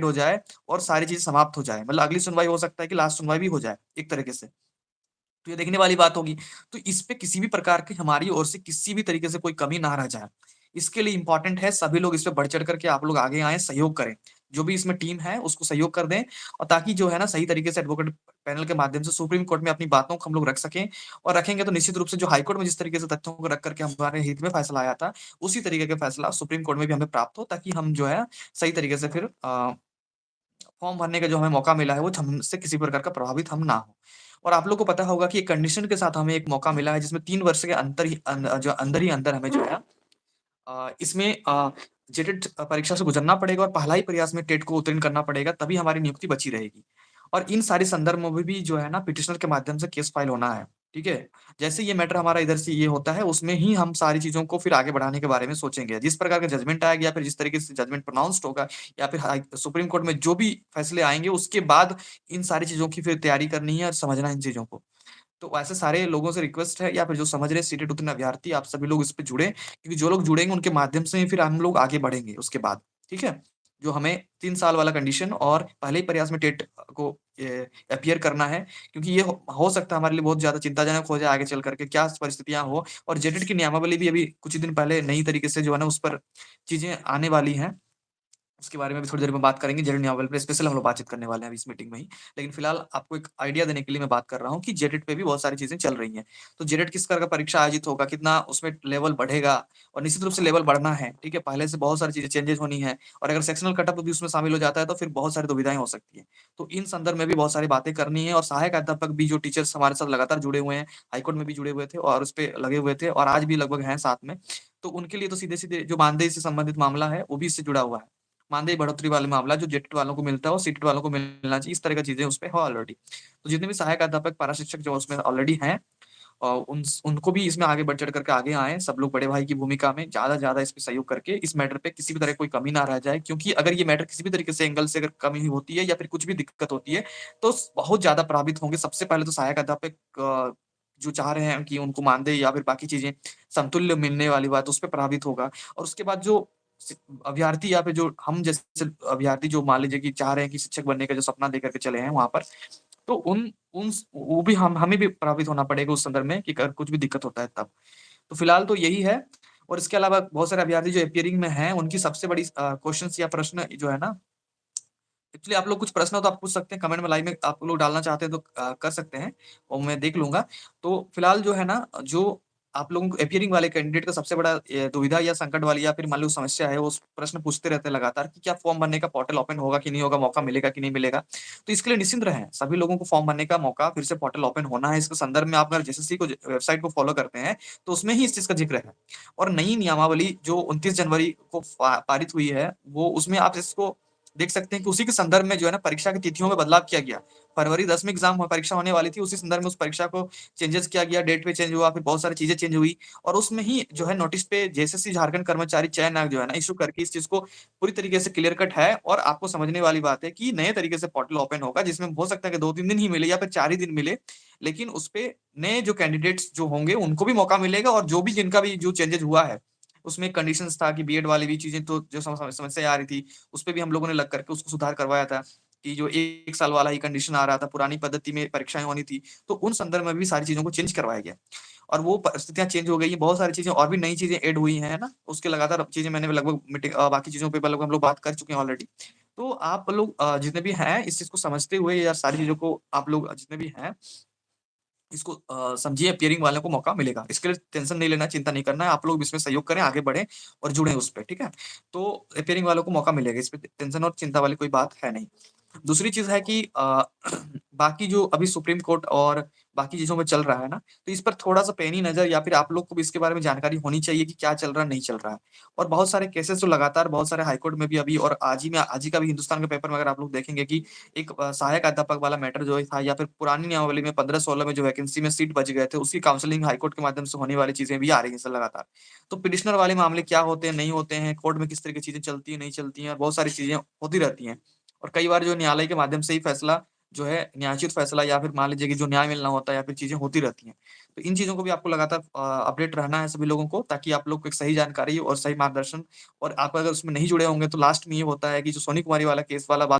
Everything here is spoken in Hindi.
हो जाए और सारी चीज़ें समाप्त हो जाए। मतलब अगली सुनवाई हो सकता है कि लास्ट सुनवाई भी हो जाए एक तरीके से। तो ये देखने वाली बात होगी। तो इस पे किसी भी प्रकार की हमारी ओर से किसी भी तरीके से कोई कमी ना रह जाए। इसके लिए इम्पोर्टेंट है सभी लोग इस पे बढ़-चढ़ कर के आप लोग आगे आएँ, सहयोग करें। जो भी इसमें टीम है उसको सहयोग कर दें और ताकि जो है ना सही तरीके से एडवोकेट पैनल के माध्यम से सुप्रीम कोर्ट में अपनी बातों को हम लोग रख सकें और रखेंगे तो निश्चित रूप से जो हाई कोर्ट में जिस तरीके से तथ्यों को रख कर के हमारे हित में फैसला आया था, उसी तरीके का फैसला सुप्रीम कोर्ट में भी हमें प्राप्त हो ताकि हम जो है सही तरीके से फिर फॉर्म भरने का जो हमें मौका मिला है, वो हमसे किसी प्रकार का प्रभावित हम ना हो। और आप लोग को पता होगा कि एक कंडीशन के साथ हमें एक मौका मिला है, जिसमें 3 वर्ष के अंदर ही अंदर हमें जो है इसमें जेटेट परीक्षा से गुज़रना पड़ेगा और पहला ही प्रयास में टेट को उत्तीर्ण करना पड़ेगा, तभी हमारी नियुक्ति बची रहेगी। और इन सारे संदर्भ में भी जो है ना पिटिशनर के माध्यम से केस फाइल होना है, ठीक है? जैसे ये मैटर हमारा इधर से ये होता है, उसमें ही हम सारी चीज़ों को फिर आगे बढ़ाने के बारे में सोचेंगे। जिस प्रकार का जजमेंट आएगा या फिर जिस तरीके से जजमेंट प्रोनाउंस्ड होगा या फिर सुप्रीम कोर्ट में जो भी फैसले आएँगे, उसके बाद इन सारी चीज़ों की फिर तैयारी करनी है और समझना है इन चीज़ों को। तो ऐसे सारे लोगों से रिक्वेस्ट है या फिर जो समझ रहे हैं सीटेट उत्तीर्ण अभ्यर्थी आप सभी लोग इस पे जुड़े क्योंकि जो लोग जुड़ेंगे उनके माध्यम से ही फिर हम लोग आगे बढ़ेंगे उसके बाद, ठीक है? जो हमें 3 साल वाला कंडीशन और पहले ही प्रयास में टेट को अपीयर करना है क्योंकि ये हो सकता है हमारे लिए बहुत ज़्यादा चिंताजनक हो जाए आगे चल कर के क्या परिस्थितियाँ हो और जेटेट की नियमावली भी अभी कुछ ही दिन पहले नई तरीके से जो है ना उस पर चीज़ें आने वाली हैं। उसके बारे में भी थोड़ी देर में बात करेंगे, जेटेट नॉवल पे स्पेशल हम लोग बातचीत करने वाले हैं अभी इस मीटिंग में ही। लेकिन फिलहाल आपको एक आइडिया देने के लिए मैं बात कर रहा हूँ कि जेटेट पे भी बहुत सारी चीज़ें चल रही हैं। तो जेटेट किस प्रकार का परीक्षा आयोजित होगा, कितना उसमें लेवल बढ़ेगा और निश्चित रूप से लेवल बढ़ना है, ठीक है? पहले से बहुत सारी चीज़ें चेंजेज़ होनी है और अगर सेक्शनल कटऑफ भी उसमें शामिल हो जाता है तो फिर बहुत सारी दुविधाएँ हो सकती हैं। तो इन संदर्भ में भी बहुत सारी बातें करनी है और सहायक अध्यापक भी जो टीचर्स हमारे साथ लगातार जुड़े हुए हैं, हाईकोर्ट में भी जुड़े हुए थे और उसपे लगे हुए थे और आज भी लगभग हैं साथ में। तो उनके लिए तो सीधे-सीधे जो मानदेय से संबंधित मामला है, वो भी इससे जुड़ा हुआ है। मानदेय बढ़ोतरी वाला मामला जो जेटेट वालों को मिलता है, वो सीटेट वालों को मिलना चाहिए, इस तरह की चीज़ें उसपे है ऑलरेडी। तो जितने भी सहायक अध्यापक, पारा शिक्षक जो उसमें ऑलरेडी हैं उनको भी इसमें आगे बढ़-चढ़ करके आगे आएँ, सब लोग बड़े भाई की भूमिका में ज़्यादा से ज़्यादा इसमें सहयोग करके इस मैटर पे किसी भी तरह कोई कमी ना रह जाए क्योंकि अगर ये मैटर किसी भी तरीके से एंगल से अगर कमी होती है या फिर कुछ भी दिक्कत होती है, तो बहुत ज़्यादा प्रभावित होंगे। सबसे पहले तो सहायक अध्यापक जो चाह रहे हैं कि उनको मानदेय या फिर बाकी चीज़ें समतुल्य मिलने वाली बात, उस पे प्रभावित होगा और उसके बाद जो सि अभ्यर्थी या फिर जो हम जैसे अभ्यर्थी जो मान लीजिए कि चाह रहे हैं कि शिक्षक बनने का जो सपना लेकर के चले हैं वहाँ पर, तो उन स वो भी हमें भी प्रभावित होना पड़ेगा उस संदर्भ में कि अगर कुछ भी दिक्कत होता है तब। तो फिलहाल तो यही है और इसके अलावा बहुत सारे अभ्यर्थी जो अपीयरिंग में हैं, उनकी सबसे बड़ी क्वेश्चन्स या प्रश्न जो है ना एक्चुअली आप लोग कुछ प्रश्न हो तो आप पूछ सकते हैं कमेंट में लाइव में आप लोग डालना चाहते हैं तो कर सकते हैं और मैं देख लूँगा। तो फिलहाल जो है ना, जो आप लोगों को अपीयरिंग वाले कैंडिडेट का सबसे बड़ा दुविधा या संकट वाली या फिर मान लो समस्या है, वो प्रश्न पूछते रहते हैं लगातार कि क्या फॉर्म भरने का पोर्टल ओपन होगा कि नहीं होगा, मौका मिलेगा कि नहीं मिलेगा? तो इसके लिए निश्चिंत रहें, सभी लोगों को फॉर्म भरने का मौका फिर से पोर्टल ओपन होना है। इसके संदर्भ में आप अगर जेएसएससी को वेबसाइट को फॉलो करते हैं, तो उसमें ही इस चीज़ का ज़िक्र है। और नई नियमावली जो 29 जनवरी को पारित हुई है, वो उसमें आप इसको देख सकते हैं कि उसी के संदर्भ में जो है ना परीक्षा की तिथियों में बदलाव किया गया। फरवरी 10 में एग्ज़ाम परीक्षा होने वाली थी, उसी संदर्भ में उस परीक्षा को चेंजेस किया गया, डेट पे चेंज हुआ, फिर बहुत सारी चीज़ें चेंज हुई और उसमें ही जो है नोटिस पे जेएसएससी झारखंड कर्मचारी चयन आयोग जो है ना इश्यू करके इस चीज़ को पूरी तरीके से क्लियर कट है और आपको समझने वाली बात है कि नए तरीके से पोर्टल ओपन होगा जिसमें हो सकता है कि 2-3 दिन ही मिले या फिर 4 ही दिन मिले, लेकिन उसपे नए जो कैंडिडेट्स जो होंगे उनको भी मौका मिलेगा और जो भी जिनका भी जो चेंजेस हुआ है, उसमें कंडीशंस था कि बीएड वाली भी चीज़ें तो जो समस्या आ रही थी, उसपे भी हम लोगों ने लग करके उसको सुधार करवाया था, कि जो 1 साल वाला ही कंडीशन आ रहा था, पुरानी पद्धति में परीक्षाएँ होनी थी, तो उन संदर्भ में भी सारी चीज़ों को चेंज करवाया गया। और वो परिस्थितियाँ चेंज हो गई हैं, बहुत सारी चीज़ें और भी नई चीज़ें ऐड हुई हैं, है ना? उसके लगातार चीज़ें मैंने लगभग बाकी चीज़ों पे लगभग हम लोग बात कर चुके हैं ऑलरेडी। तो आप लोग जितने भी हैं, इस चीज़ को समझते हुए या सारी चीज़ों को आप लोग जितने भी हैं इसको समझिए अपीयरिंग वालों को मौका मिलेगा। इसके लिए टेंशन नहीं लेना है, चिंता नहीं करना है। आप लोग इसमें सहयोग करें, आगे बढ़ें और जुड़ें उस पे, ठीक है? तो अपीयरिंग वालों को मौका मिलेगा, इसमें टेंशन और चिंता वाली कोई बात है नहीं। दूसरी चीज़ है कि बाकी जो अभी सुप्रीम कोर्ट और बाकी चीज़ों में चल रहा है ना, तो इस पर थोड़ा-सा पैनी नज़र या फिर आप लोग को भी इसके बारे में जानकारी होनी चाहिए कि क्या चल रहा है, नहीं चल रहा है। और बहुत सारे केसेज़ तो लगातार बहुत सारे हाई कोर्ट में भी अभी और आज ही का भी हिंदुस्तान के पेपर में अगर आप लोग देखेंगे कि एक सहायक अध्यापक वाला मैटर जो था या फिर पुरानी नियमावली में 15-16 में जो वैकेंसी में सीट बच गए थे, उसकी काउंसलिंग हाई कोर्ट के माध्यम से होने वाली चीज़ें भी आ रही हैं सर लगातार। तो पिटिशनर वाले मामले क्या होते हैं, नहीं होते हैं, कोर्ट में किस तरह की चीज़ें चलती हैं, नहीं चलती हैं और बहुत सारी चीज़ें होती रहती हैं। और कई बार जो न्यायालय के माध्यम से ही फैसला जो है न्यायोचित फैसला या फिर मान लीजिए कि जो न्याय मिलना होता है या फिर चीज़ें होती रहती हैं। तो इन चीज़ों को भी आपको लगातार अपडेट रहना है सभी लोगों को, ताकि आप लोग को एक सही जानकारी और सही मार्गदर्शन, और आप अगर उसमें नहीं जुड़े होंगे तो लास्ट में ये होता है कि जो सोनी कुमारी वाला केस वाला बात